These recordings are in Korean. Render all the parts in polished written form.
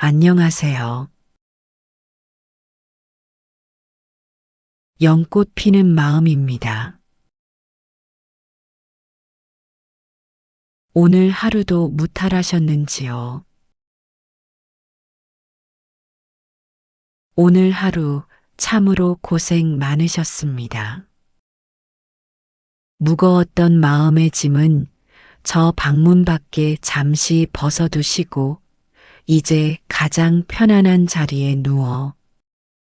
안녕하세요. 연꽃 피는 마음입니다. 오늘 하루도 무탈하셨는지요? 오늘 하루 참으로 고생 많으셨습니다. 무거웠던 마음의 짐은 저 방문 밖에 잠시 벗어두시고 이제 가장 편안한 자리에 누워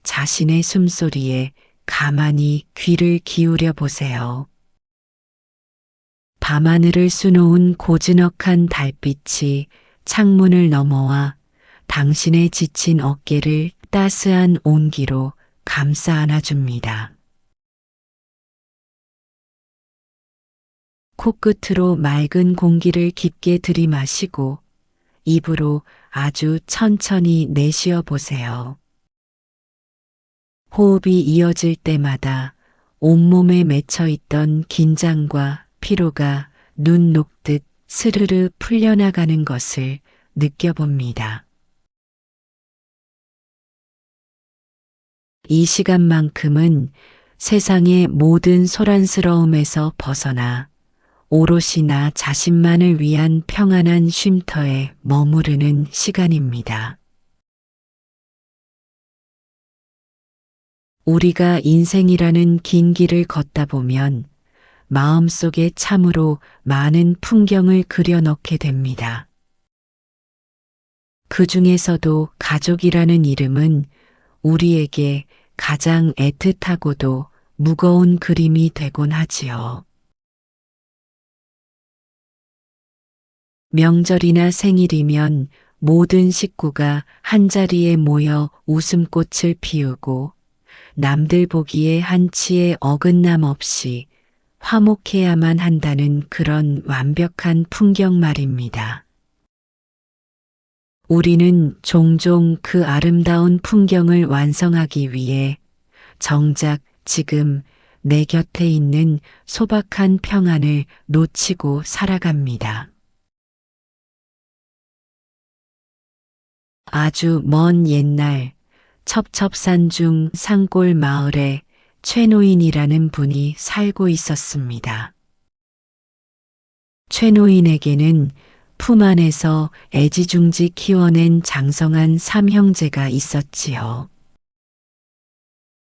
자신의 숨소리에 가만히 귀를 기울여 보세요. 밤하늘을 수놓은 고즈넉한 달빛이 창문을 넘어와 당신의 지친 어깨를 따스한 온기로 감싸 안아줍니다. 코끝으로 맑은 공기를 깊게 들이마시고 입으로 아주 천천히 내쉬어 보세요. 호흡이 이어질 때마다 온몸에 맺혀 있던 긴장과 피로가 눈 녹듯 스르르 풀려나가는 것을 느껴봅니다. 이 시간만큼은 세상의 모든 소란스러움에서 벗어나 오롯이 나 자신만을 위한 평안한 쉼터에 머무르는 시간입니다. 우리가 인생이라는 긴 길을 걷다 보면 마음속에 참으로 많은 풍경을 그려넣게 됩니다. 그 중에서도 가족이라는 이름은 우리에게 가장 애틋하고도 무거운 그림이 되곤 하지요. 명절이나 생일이면 모든 식구가 한자리에 모여 웃음꽃을 피우고 남들 보기에 한치의 어긋남 없이 화목해야만 한다는 그런 완벽한 풍경 말입니다. 우리는 종종 그 아름다운 풍경을 완성하기 위해 정작 지금 내 곁에 있는 소박한 평안을 놓치고 살아갑니다. 아주 먼 옛날 첩첩산 중 산골 마을에 최노인이라는 분이 살고 있었습니다. 최노인에게는 품 안에서 애지중지 키워낸 장성한 3형제가 있었지요.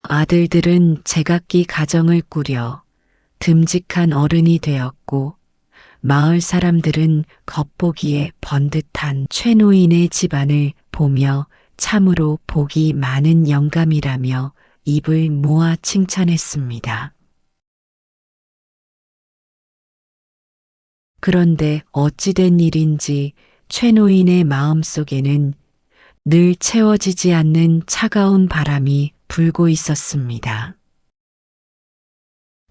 아들들은 제각기 가정을 꾸려 듬직한 어른이 되었고 마을 사람들은 겉보기에 번듯한 최노인의 집안을 보며 참으로 복이 많은 영감이라며 입을 모아 칭찬했습니다. 그런데 어찌된 일인지 최노인의 마음속에는 늘 채워지지 않는 차가운 바람이 불고 있었습니다.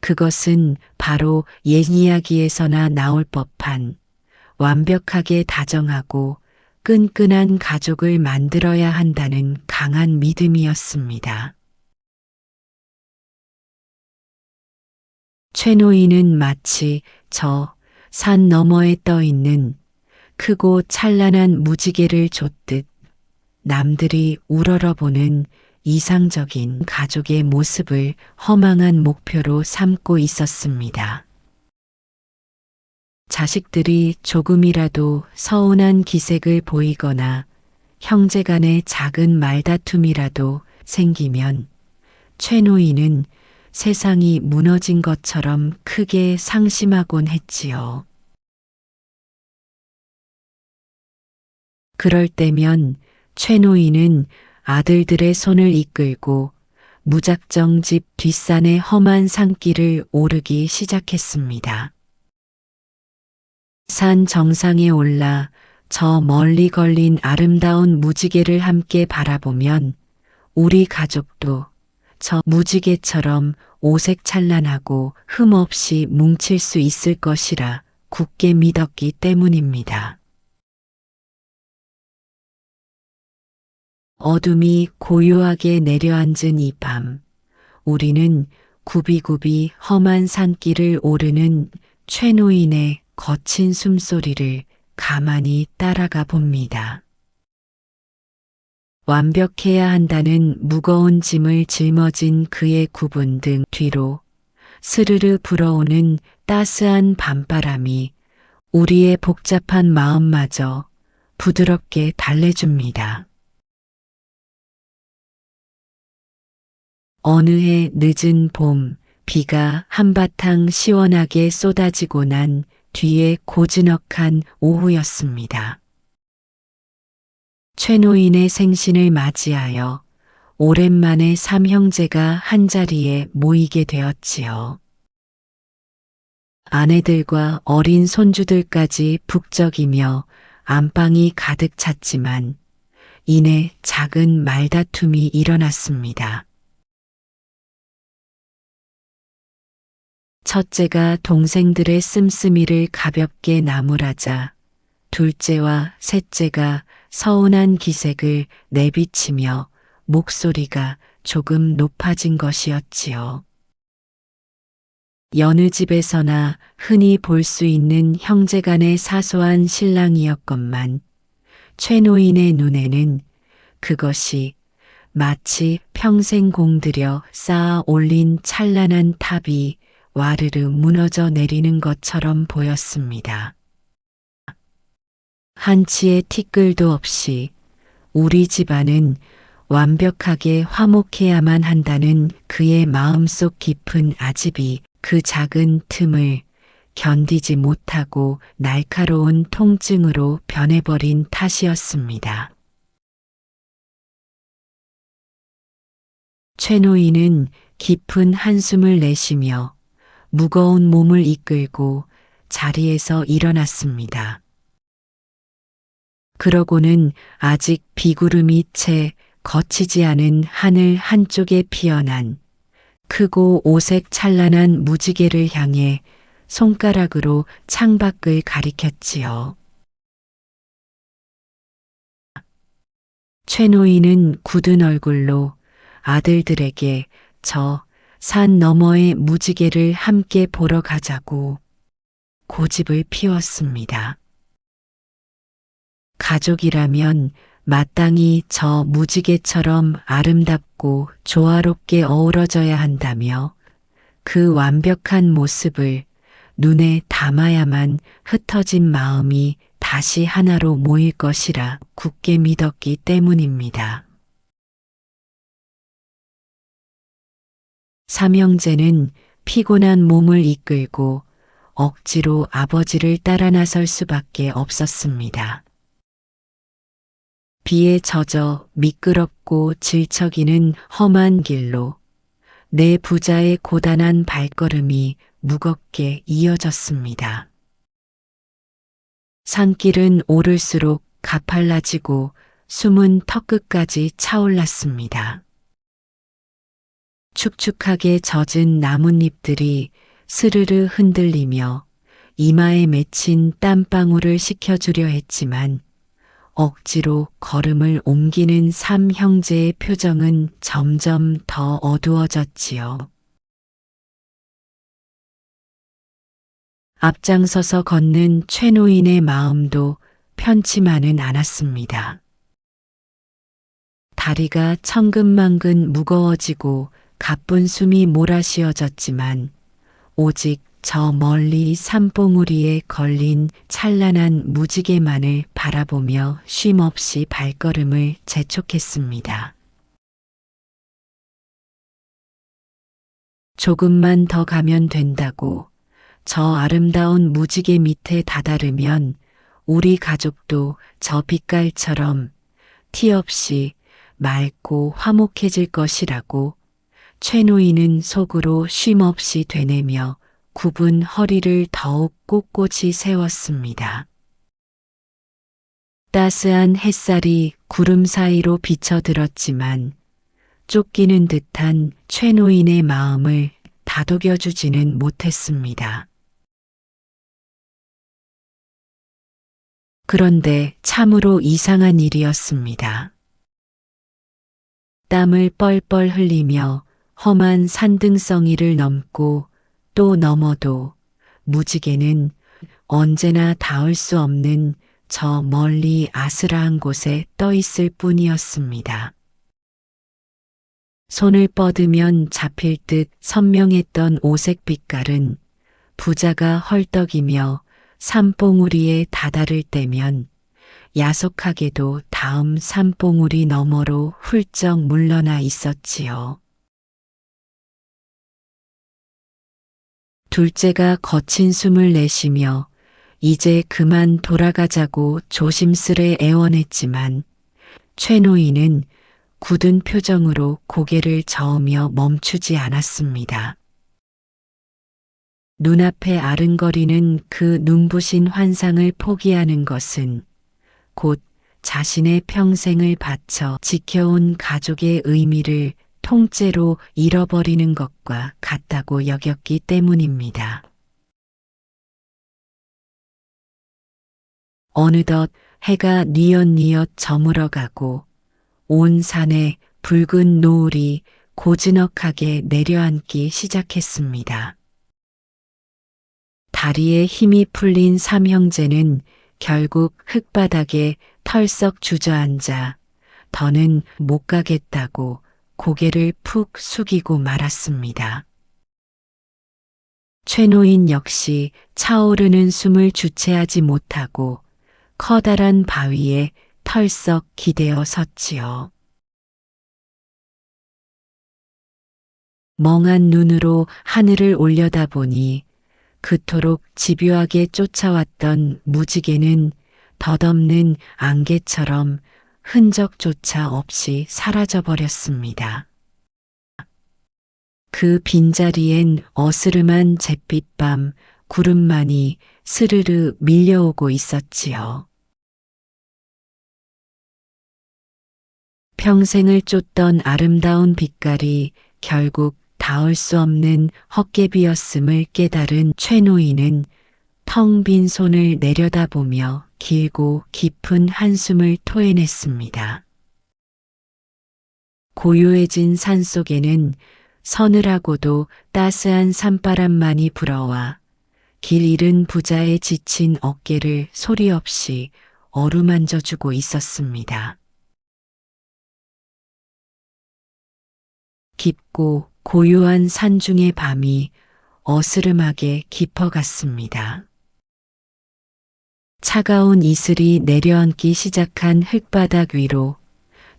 그것은 바로 옛 이야기에서나 나올 법한 완벽하게 다정하고 끈끈한 가족을 만들어야 한다는 강한 믿음이었습니다. 최노인은 마치 저 산 너머에 떠 있는 크고 찬란한 무지개를 좇듯 남들이 우러러보는 이상적인 가족의 모습을 허망한 목표로 삼고 있었습니다. 자식들이 조금이라도 서운한 기색을 보이거나 형제간의 작은 말다툼이라도 생기면 최노인은 세상이 무너진 것처럼 크게 상심하곤 했지요. 그럴 때면 최노인은 아들들의 손을 이끌고 무작정 집 뒷산의 험한 산길을 오르기 시작했습니다. 산 정상에 올라 저 멀리 걸린 아름다운 무지개를 함께 바라보면 우리 가족도 저 무지개처럼 오색찬란하고 흠없이 뭉칠 수 있을 것이라 굳게 믿었기 때문입니다. 어둠이 고요하게 내려앉은 이 밤, 우리는 굽이굽이 험한 산길을 오르는 최노인의 거친 숨소리를 가만히 따라가 봅니다. 완벽해야 한다는 무거운 짐을 짊어진 그의 구분 등 뒤로 스르르 불어오는 따스한 밤바람이 우리의 복잡한 마음마저 부드럽게 달래줍니다. 어느 해 늦은 봄, 비가 한바탕 시원하게 쏟아지고 난 뒤에 고즈넉한 오후였습니다. 최노인의 생신을 맞이하여 오랜만에 삼형제가 한자리에 모이게 되었지요. 아내들과 어린 손주들까지 북적이며 안방이 가득 찼지만 이내 작은 말다툼이 일어났습니다. 첫째가 동생들의 씀씀이를 가볍게 나무라자 둘째와 셋째가 서운한 기색을 내비치며 목소리가 조금 높아진 것이었지요. 여느 집에서나 흔히 볼 수 있는 형제간의 사소한 실랑이였건만 최노인의 눈에는 그것이 마치 평생 공들여 쌓아 올린 찬란한 탑이 와르르 무너져 내리는 것처럼 보였습니다. 한치의 티끌도 없이 우리 집안은 완벽하게 화목해야만 한다는 그의 마음속 깊은 아집이 그 작은 틈을 견디지 못하고 날카로운 통증으로 변해버린 탓이었습니다. 최노인은 깊은 한숨을 내쉬며 무거운 몸을 이끌고 자리에서 일어났습니다. 그러고는 아직 비구름이 채 거치지 않은 하늘 한쪽에 피어난 크고 오색 찬란한 무지개를 향해 손가락으로 창밖을 가리켰지요. 최노인은 굳은 얼굴로 아들들에게 저 산 너머의 무지개를 함께 보러 가자고 고집을 피웠습니다. 가족이라면 마땅히 저 무지개처럼 아름답고 조화롭게 어우러져야 한다며 그 완벽한 모습을 눈에 담아야만 흩어진 마음이 다시 하나로 모일 것이라 굳게 믿었기 때문입니다. 삼형제는 피곤한 몸을 이끌고 억지로 아버지를 따라 나설 수밖에 없었습니다. 비에 젖어 미끄럽고 질척이는 험한 길로 네 부자의 고단한 발걸음이 무겁게 이어졌습니다. 산길은 오를수록 가팔라지고 숨은 턱끝까지 차올랐습니다. 축축하게 젖은 나뭇잎들이 스르르 흔들리며 이마에 맺힌 땀방울을 식혀주려 했지만 억지로 걸음을 옮기는 삼 형제의 표정은 점점 더 어두워졌지요. 앞장서서 걷는 최노인의 마음도 편치만은 않았습니다. 다리가 천근만근 무거워지고 가쁜 숨이 몰아쉬어졌지만 오직 저 멀리 산봉우리에 걸린 찬란한 무지개만을 바라보며 쉼없이 발걸음을 재촉했습니다. 조금만 더 가면 된다고 저 아름다운 무지개 밑에 다다르면 우리 가족도 저 빛깔처럼 티 없이 맑고 화목해질 것이라고 최노인은 속으로 쉼없이 되뇌며 굽은 허리를 더욱 꼿꼿이 세웠습니다. 따스한 햇살이 구름 사이로 비쳐들었지만 쫓기는 듯한 최노인의 마음을 다독여주지는 못했습니다. 그런데 참으로 이상한 일이었습니다. 땀을 뻘뻘 흘리며 험한 산등성이를 넘고 또 넘어도 무지개는 언제나 닿을 수 없는 저 멀리 아스라한 곳에 떠 있을 뿐이었습니다. 손을 뻗으면 잡힐 듯 선명했던 오색 빛깔은 부자가 헐떡이며 산봉우리에 다다를 때면 야속하게도 다음 산봉우리 너머로 훌쩍 물러나 있었지요. 둘째가 거친 숨을 내쉬며 이제 그만 돌아가자고 조심스레 애원했지만 최노인은 굳은 표정으로 고개를 저으며 멈추지 않았습니다. 눈앞에 아른거리는 그 눈부신 환상을 포기하는 것은 곧 자신의 평생을 바쳐 지켜온 가족의 의미를 통째로 잃어버리는 것과 같다고 여겼기 때문입니다. 어느덧 해가 뉘엿뉘엿 저물어가고 온 산에 붉은 노을이 고즈넉하게 내려앉기 시작했습니다. 다리에 힘이 풀린 삼형제는 결국 흙바닥에 털썩 주저앉아 더는 못 가겠다고 고개를 푹 숙이고 말았습니다. 최노인 역시 차오르는 숨을 주체하지 못하고 커다란 바위에 털썩 기대어 섰지요. 멍한 눈으로 하늘을 올려다보니 그토록 집요하게 쫓아왔던 무지개는 덧없는 안개처럼 흔적조차 없이 사라져버렸습니다. 그 빈자리엔 어스름한 잿빛밤 구름만이 스르르 밀려오고 있었지요. 평생을 쫓던 아름다운 빛깔이 결국 닿을 수 없는 헛개비였음을 깨달은 최노인은 텅 빈 손을 내려다보며 길고 깊은 한숨을 토해냈습니다. 고요해진 산속에는 서늘하고도 따스한 산바람만이 불어와 길 잃은 부자의 지친 어깨를 소리 없이 어루만져주고 있었습니다. 깊고 고요한 산중의 밤이 어스름하게 깊어갔습니다. 차가운 이슬이 내려앉기 시작한 흙바닥 위로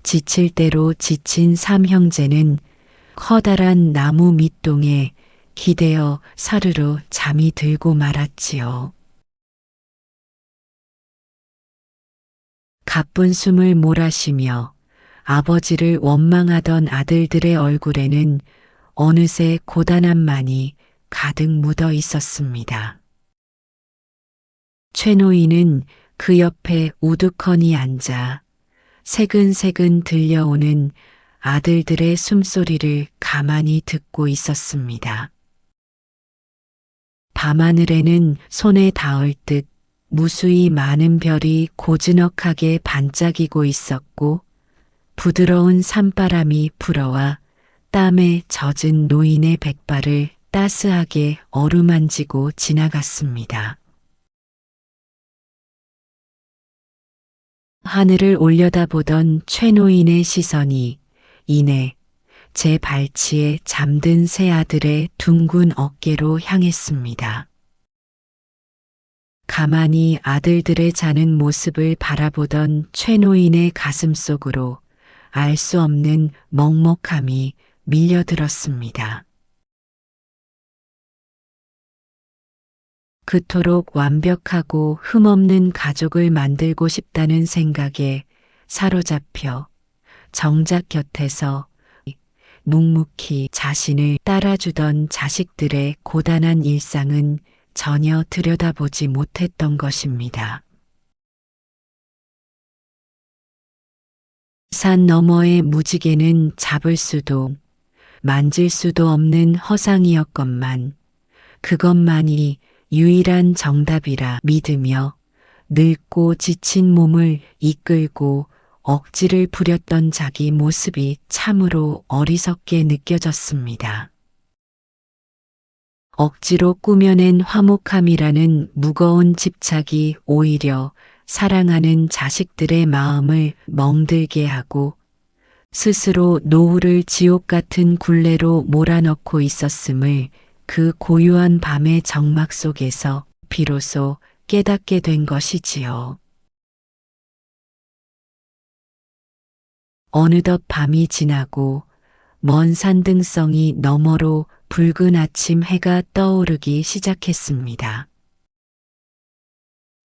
지칠 대로 지친 삼형제는 커다란 나무 밑동에 기대어 사르르 잠이 들고 말았지요. 가쁜 숨을 몰아쉬며 아버지를 원망하던 아들들의 얼굴에는 어느새 고단함만이 가득 묻어 있었습니다. 최노인은 그 옆에 우두커니 앉아 새근새근 들려오는 아들들의 숨소리를 가만히 듣고 있었습니다. 밤하늘에는 손에 닿을 듯 무수히 많은 별이 고즈넉하게 반짝이고 있었고 부드러운 산바람이 불어와 땀에 젖은 노인의 백발을 따스하게 어루만지고 지나갔습니다. 하늘을 올려다보던 최노인의 시선이 이내 제 발치에 잠든 새 아들의 둥근 어깨로 향했습니다. 가만히 아들들의 자는 모습을 바라보던 최노인의 가슴 속으로 알 수 없는 먹먹함이 밀려들었습니다. 그토록 완벽하고 흠없는 가족을 만들고 싶다는 생각에 사로잡혀 정작 곁에서 묵묵히 자신을 따라주던 자식들의 고단한 일상은 전혀 들여다보지 못했던 것입니다. 산 너머의 무지개는 잡을 수도 만질 수도 없는 허상이었건만 그것만이 유일한 정답이라 믿으며 늙고 지친 몸을 이끌고 억지를 부렸던 자기 모습이 참으로 어리석게 느껴졌습니다. 억지로 꾸며낸 화목함이라는 무거운 집착이 오히려 사랑하는 자식들의 마음을 멍들게 하고 스스로 노후를 지옥 같은 굴레로 몰아넣고 있었음을 그 고요한 밤의 정막 속에서 비로소 깨닫게 된 것이지요. 어느덧 밤이 지나고 먼 산등성이 너머로 붉은 아침 해가 떠오르기 시작했습니다.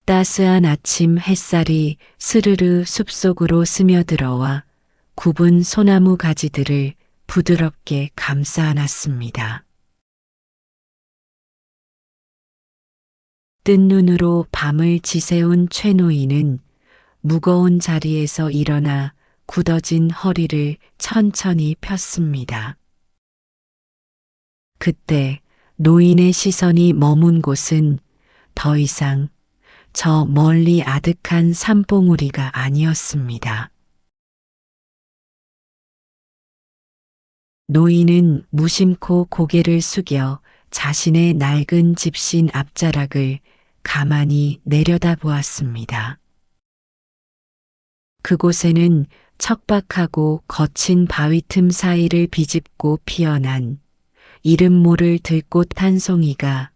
따스한 아침 햇살이 스르르 숲속으로 스며들어와 굽은 소나무 가지들을 부드럽게 감싸 안았습니다. 뜬 눈으로 밤을 지새운 최노인은 무거운 자리에서 일어나 굳어진 허리를 천천히 폈습니다. 그때 노인의 시선이 머문 곳은 더 이상 저 멀리 아득한 산봉우리가 아니었습니다. 노인은 무심코 고개를 숙여 자신의 낡은 집신 앞자락을 가만히 내려다보았습니다. 그곳에는 척박하고 거친 바위 틈 사이를 비집고 피어난 이름 모를 들꽃 한 송이가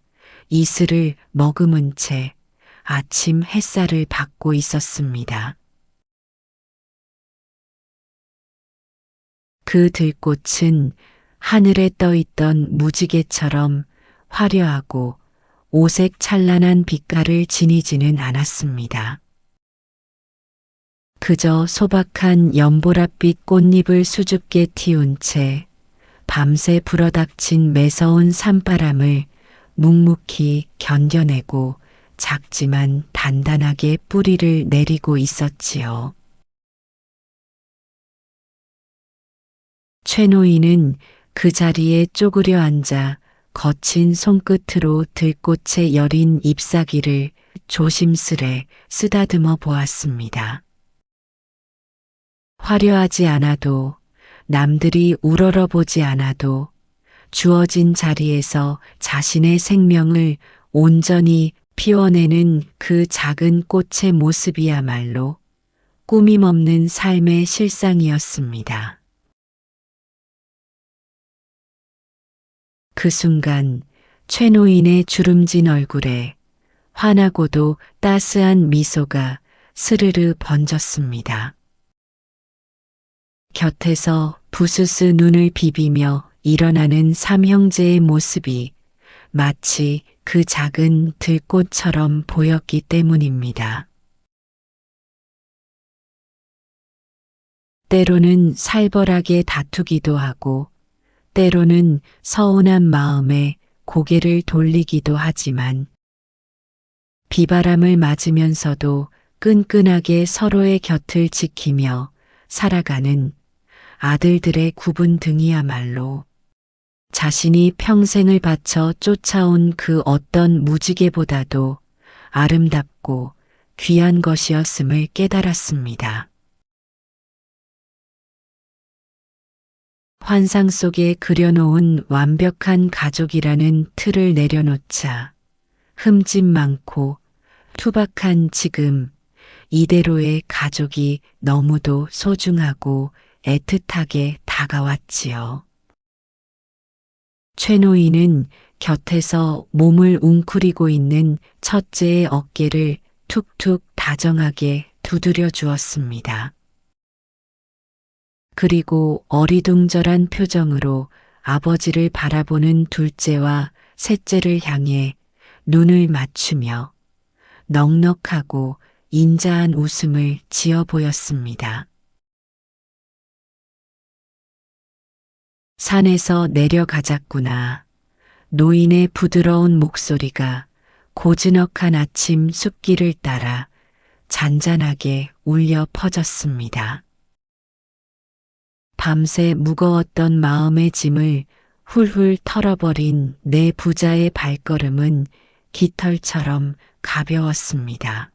이슬을 머금은 채 아침 햇살을 받고 있었습니다. 그 들꽃은 하늘에 떠있던 무지개처럼 화려하고 오색 찬란한 빛깔을 지니지는 않았습니다. 그저 소박한 연보랏빛 꽃잎을 수줍게 틔운 채 밤새 불어닥친 매서운 산바람을 묵묵히 견뎌내고 작지만 단단하게 뿌리를 내리고 있었지요. 최노인은 그 자리에 쪼그려 앉아 거친 손끝으로 들꽃의 여린 잎사귀를 조심스레 쓰다듬어 보았습니다. 화려하지 않아도 남들이 우러러보지 않아도 주어진 자리에서 자신의 생명을 온전히 피워내는 그 작은 꽃의 모습이야말로 꾸밈없는 삶의 실상이었습니다. 그 순간 최노인의 주름진 얼굴에 환하고도 따스한 미소가 스르르 번졌습니다. 곁에서 부스스 눈을 비비며 일어나는 삼형제의 모습이 마치 그 작은 들꽃처럼 보였기 때문입니다. 때로는 살벌하게 다투기도 하고 때로는 서운한 마음에 고개를 돌리기도 하지만 비바람을 맞으면서도 끈끈하게 서로의 곁을 지키며 살아가는 아들들의 굽은 등이야말로 자신이 평생을 바쳐 쫓아온 그 어떤 무지개보다도 아름답고 귀한 것이었음을 깨달았습니다. 환상 속에 그려놓은 완벽한 가족이라는 틀을 내려놓자 흠집 많고 투박한 지금 이대로의 가족이 너무도 소중하고 애틋하게 다가왔지요. 최노인은 곁에서 몸을 웅크리고 있는 첫째의 어깨를 툭툭 다정하게 두드려 주었습니다. 그리고 어리둥절한 표정으로 아버지를 바라보는 둘째와 셋째를 향해 눈을 맞추며 넉넉하고 인자한 웃음을 지어 보였습니다. 산에서 내려가자꾸나. 노인의 부드러운 목소리가 고즈넉한 아침 숲길을 따라 잔잔하게 울려 퍼졌습니다. 밤새 무거웠던 마음의 짐을 훌훌 털어버린 내 부자의 발걸음은 깃털처럼 가벼웠습니다.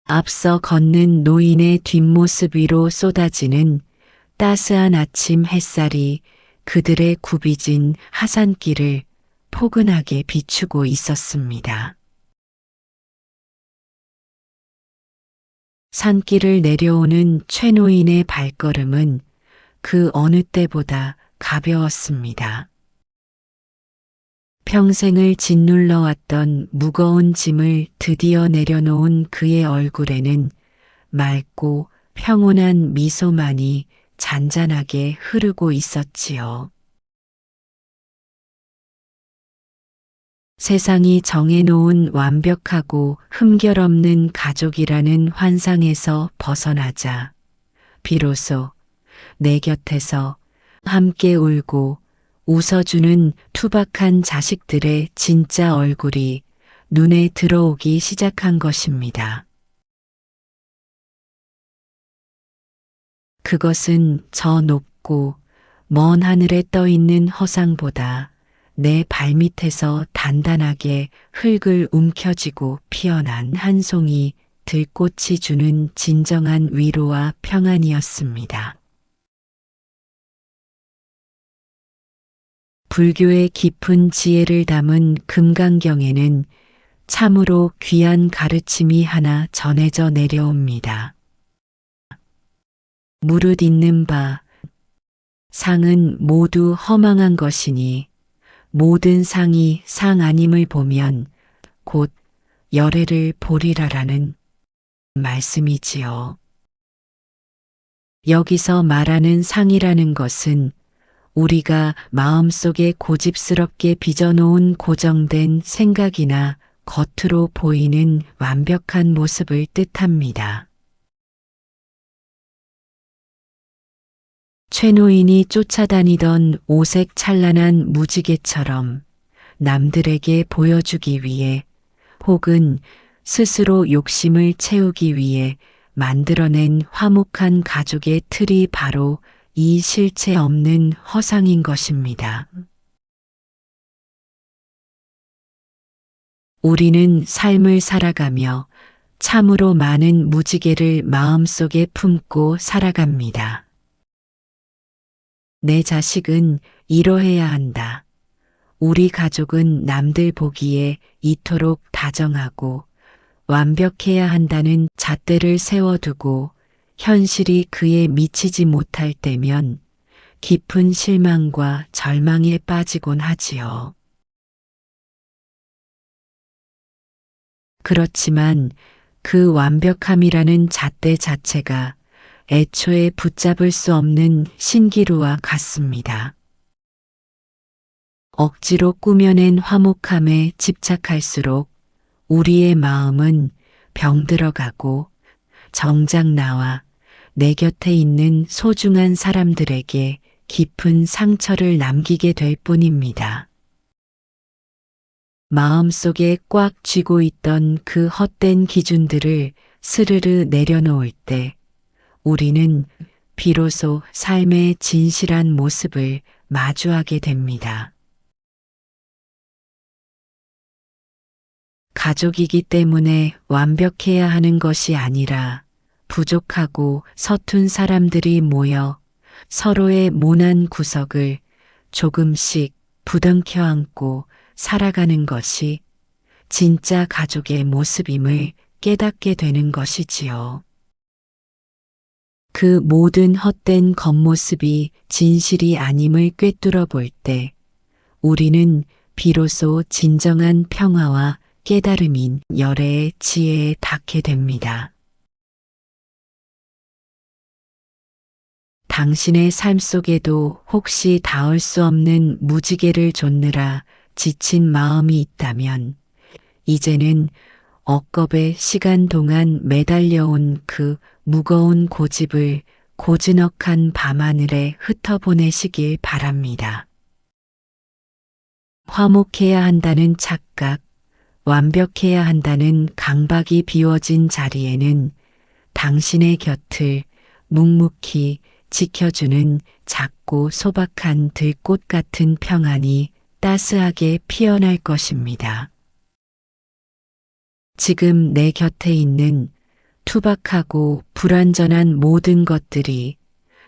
앞서 걷는 노인의 뒷모습 위로 쏟아지는 따스한 아침 햇살이 그들의 굽이진 하산길을 포근하게 비추고 있었습니다. 산길을 내려오는 최노인의 발걸음은 그 어느 때보다 가벼웠습니다. 평생을 짓눌러 왔던 무거운 짐을 드디어 내려놓은 그의 얼굴에는 맑고 평온한 미소만이 잔잔하게 흐르고 있었지요. 세상이 정해놓은 완벽하고 흠결없는 가족이라는 환상에서 벗어나자 비로소 내 곁에서 함께 울고 웃어주는 투박한 자식들의 진짜 얼굴이 눈에 들어오기 시작한 것입니다. 그것은 저 높고 먼 하늘에 떠 있는 허상보다 내 발밑에서 단단하게 흙을 움켜쥐고 피어난 한 송이 들꽃이 주는 진정한 위로와 평안이었습니다. 불교의 깊은 지혜를 담은 금강경에는 참으로 귀한 가르침이 하나 전해져 내려옵니다. 무릇 있는 바 상은 모두 허망한 것이니 모든 상이 상 아님을 보면 곧 열애를 보리라라는 말씀이지요. 여기서 말하는 상이라는 것은 우리가 마음속에 고집스럽게 빚어놓은 고정된 생각이나 겉으로 보이는 완벽한 모습을 뜻합니다. 최노인이 쫓아다니던 오색 찬란한 무지개처럼 남들에게 보여주기 위해 혹은 스스로 욕심을 채우기 위해 만들어낸 화목한 가족의 틀이 바로 이 실체 없는 허상인 것입니다. 우리는 삶을 살아가며 참으로 많은 무지개를 마음속에 품고 살아갑니다. 내 자식은 이러해야 한다. 우리 가족은 남들 보기에 이토록 다정하고 완벽해야 한다는 잣대를 세워두고 현실이 그에 미치지 못할 때면 깊은 실망과 절망에 빠지곤 하지요. 그렇지만 그 완벽함이라는 잣대 자체가 애초에 붙잡을 수 없는 신기루와 같습니다. 억지로 꾸며낸 화목함에 집착할수록 우리의 마음은 병들어가고 정작 나와 내 곁에 있는 소중한 사람들에게 깊은 상처를 남기게 될 뿐입니다. 마음속에 꽉 쥐고 있던 그 헛된 기준들을 스르르 내려놓을 때 우리는 비로소 삶의 진실한 모습을 마주하게 됩니다. 가족이기 때문에 완벽해야 하는 것이 아니라 부족하고 서툰 사람들이 모여 서로의 모난 구석을 조금씩 부둥켜 안고 살아가는 것이 진짜 가족의 모습임을 깨닫게 되는 것이지요. 그 모든 헛된 겉모습이 진실이 아님을 꿰뚫어 볼 때 우리는 비로소 진정한 평화와 깨달음인 열애의 지혜에 닿게 됩니다. 당신의 삶 속에도 혹시 닿을 수 없는 무지개를 좇느라 지친 마음이 있다면 이제는 억겁의 시간 동안 매달려온 그 무거운 고집을 고즈넉한 밤하늘에 흩어보내시길 바랍니다. 화목해야 한다는 착각, 완벽해야 한다는 강박이 비워진 자리에는 당신의 곁을 묵묵히 지켜주는 작고 소박한 들꽃 같은 평안이 따스하게 피어날 것입니다. 지금 내 곁에 있는 투박하고 불완전한 모든 것들이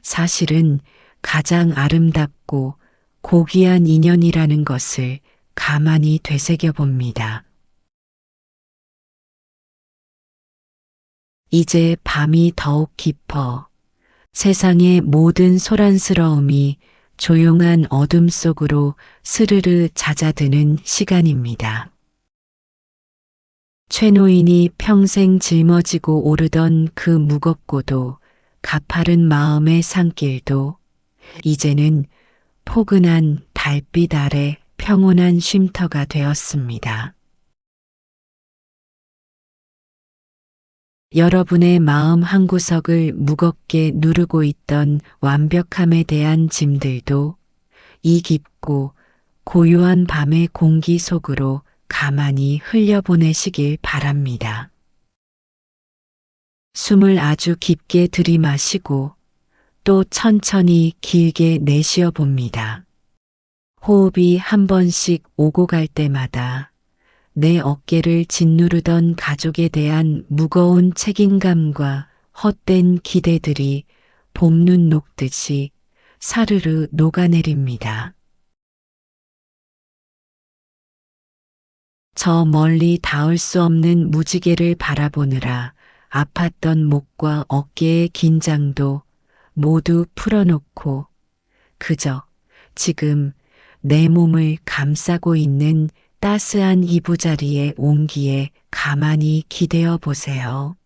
사실은 가장 아름답고 고귀한 인연이라는 것을 가만히 되새겨 봅니다. 이제 밤이 더욱 깊어 세상의 모든 소란스러움이 조용한 어둠 속으로 스르르 잦아드는 시간입니다. 최 노인이 평생 짊어지고 오르던 그 무겁고도 가파른 마음의 산길도 이제는 포근한 달빛 아래 평온한 쉼터가 되었습니다. 여러분의 마음 한구석을 무겁게 누르고 있던 완벽함에 대한 짐들도 이 깊고 고요한 밤의 공기 속으로 가만히 흘려보내시길 바랍니다. 숨을 아주 깊게 들이마시고 또 천천히 길게 내쉬어 봅니다. 호흡이 한 번씩 오고 갈 때마다 내 어깨를 짓누르던 가족에 대한 무거운 책임감과 헛된 기대들이 봄눈 녹듯이 사르르 녹아내립니다. 저 멀리 닿을 수 없는 무지개를 바라보느라 아팠던 목과 어깨의 긴장도 모두 풀어놓고 그저 지금 내 몸을 감싸고 있는 따스한 이부자리의 온기에 가만히 기대어 보세요.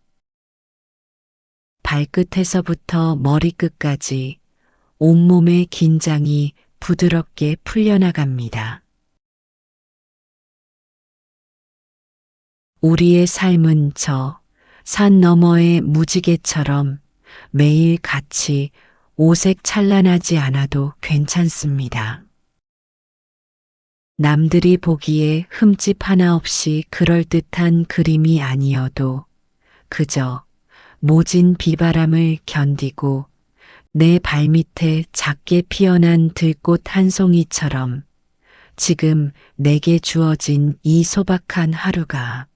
발끝에서부터 머리끝까지 온몸의 긴장이 부드럽게 풀려나갑니다. 우리의 삶은 저 산 너머의 무지개처럼 매일 같이 오색 찬란하지 않아도 괜찮습니다. 남들이 보기에 흠집 하나 없이 그럴듯한 그림이 아니어도 그저 모진 비바람을 견디고 내 발밑에 작게 피어난 들꽃 한 송이처럼 지금 내게 주어진 이 소박한 하루가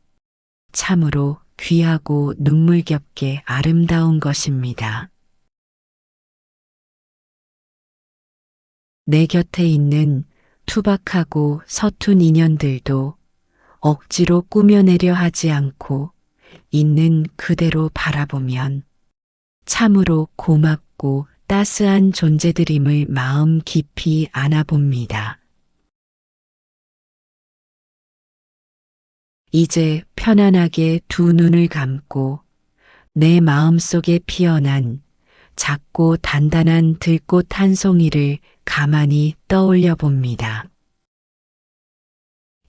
참으로 귀하고 눈물겹게 아름다운 것입니다. 내 곁에 있는 투박하고 서툰 인연들도 억지로 꾸며내려 하지 않고 있는 그대로 바라보면 참으로 고맙고 따스한 존재들임을 마음 깊이 안아봅니다. 이제 편안하게 두 눈을 감고 내 마음속에 피어난 작고 단단한 들꽃 한 송이를 가만히 떠올려 봅니다.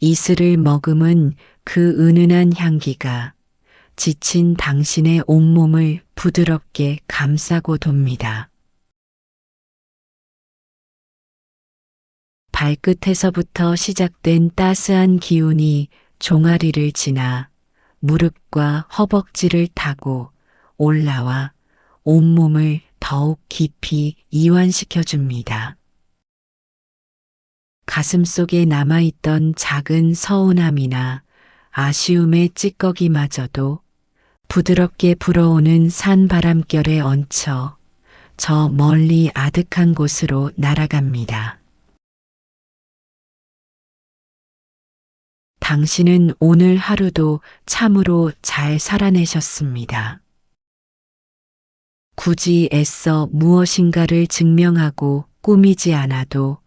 이슬을 머금은 그 은은한 향기가 지친 당신의 온몸을 부드럽게 감싸고 돕니다. 발끝에서부터 시작된 따스한 기운이 종아리를 지나 무릎과 허벅지를 타고 올라와 온몸을 더욱 깊이 이완시켜 줍니다. 가슴속에 남아있던 작은 서운함이나 아쉬움의 찌꺼기마저도 부드럽게 불어오는 산 바람결에 얹혀 저 멀리 아득한 곳으로 날아갑니다. 당신은 오늘 하루도 참으로 잘 살아내셨습니다. 굳이 애써 무엇인가를 증명하고 꾸미지 않아도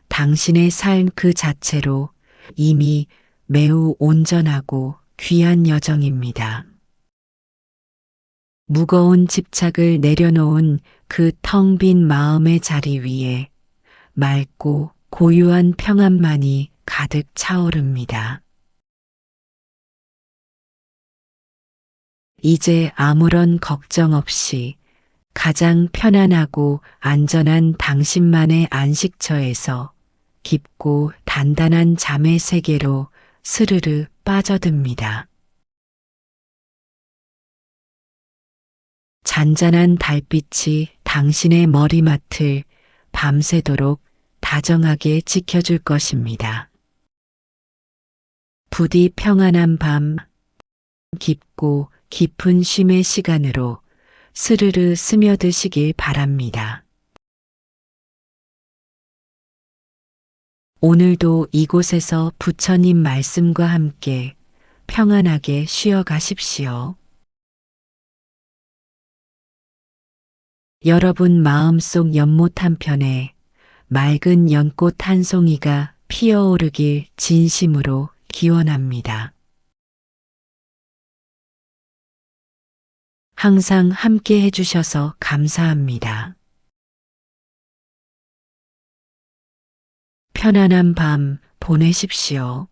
당신의 삶 그 자체로 이미 매우 온전하고 귀한 여정입니다. 무거운 집착을 내려놓은 그 텅 빈 마음의 자리 위에 맑고 고요한 평안만이 가득 차오릅니다. 이제 아무런 걱정 없이 가장 편안하고 안전한 당신만의 안식처에서 깊고 단단한 잠의 세계로 스르르 빠져듭니다. 잔잔한 달빛이 당신의 머리맡을 밤새도록 다정하게 지켜줄 것입니다. 부디 평안한 밤, 깊고 깊은 쉼의 시간으로 스르르 스며드시길 바랍니다. 오늘도 이곳에서 부처님 말씀과 함께 평안하게 쉬어 가십시오. 여러분 마음속 연못 한편에 맑은 연꽃 한 송이가 피어오르길 진심으로 기원합니다. 항상 함께 해주셔서 감사합니다. 편안한 밤 보내십시오.